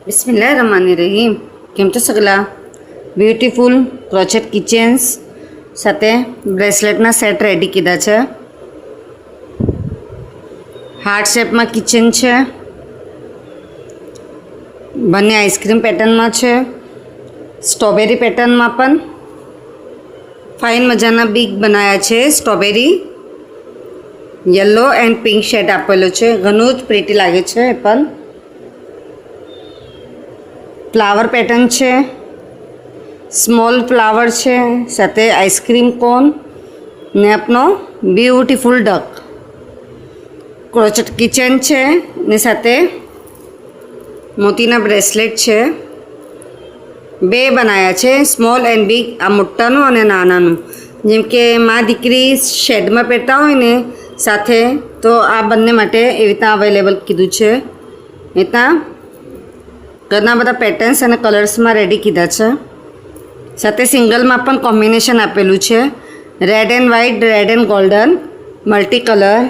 बिस्मिल्लाहिर्रहमानिर्रहीम। केम छो सगला? ब्यूटीफुल क्रोचेट किचन्स साथे ब्रेसलेटना सेट रेडी कीधा छे। हार्ट शेप में किचन है। बने आइसक्रीम पेटर्न में है। स्ट्रॉबेरी पेटर्न में पण फाइन मजाना बीग बनाया है। Strawberry yellow and pink shade आपेलो है। घणुं ज प्रीटी लागे छे। पण फ्लावर पेटर्न है। स्मॉल फ्लावर है साथे आइसक्रीम कोन ने अपनो ब्यूटीफुल डक क्रोचेट किचन है ने साथे मोतीना ब्रेसलेट है। बे बनाया है स्मॉल एंड बीग। आ मोटानु अने नानानु जेम के माँ दीकरी शेड में पहेरता होय ने साथे तो आ बंने माटे एवी रीतना अवेलेबल कीधुं छे। एतना घणा बधा पेटर्न्स अने कलर्स में रेडी कीधा छे। साथे सिंगल में पण कॉम्बिनेशन आपेलू छे। Red and white, red and golden, multi colour,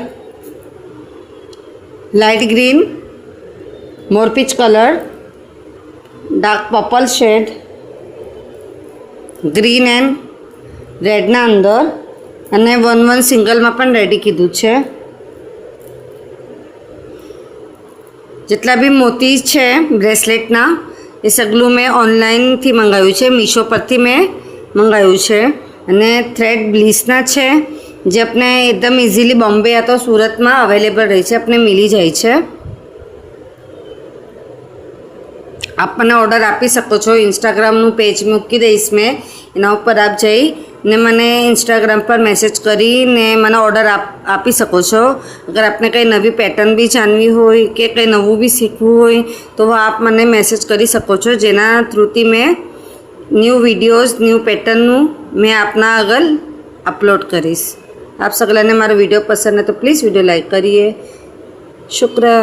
light green, मोरपीच colour, dark purple shade, green and red ना अंदर अने वन सिंगल में पण रेडी कीधुं छे। जेटला भी मोती है ब्रेसलेटना ए सगलू मैं ऑनलाइन थी मंगाव्यु छे। मीशो पर थी मैं मंगाव्यु छे। अने थ्रेड ब्लीसना छे जे अपने एकदम इजीली बॉम्बे या तो सूरत में अवेलेबल रही है। अपने मिली जाए छे। आप मैंने ऑर्डर आपी सको छो। इंस्टाग्राम पेज मूकी दईश मैं एना पर आप जई ने मैंने इंस्टाग्राम पर मैसेज करी ने मैंने ऑर्डर आपी सको छो। अगर आपने कई नवी पैटर्न भी जानवी होय के कई नवुं भी शीखवुं होय तो वो आप मैंने मैसेज करी सको छो। जेना थ्रूथी मैं न्यू विडियोज़ न्यू पैटर्ननु मैं आपना आगल अपलोड करीश। आप सगला ने मारो वीडियो पसंद है तो प्लीज़ वीडियो लाइक करिए। शुक्रिया।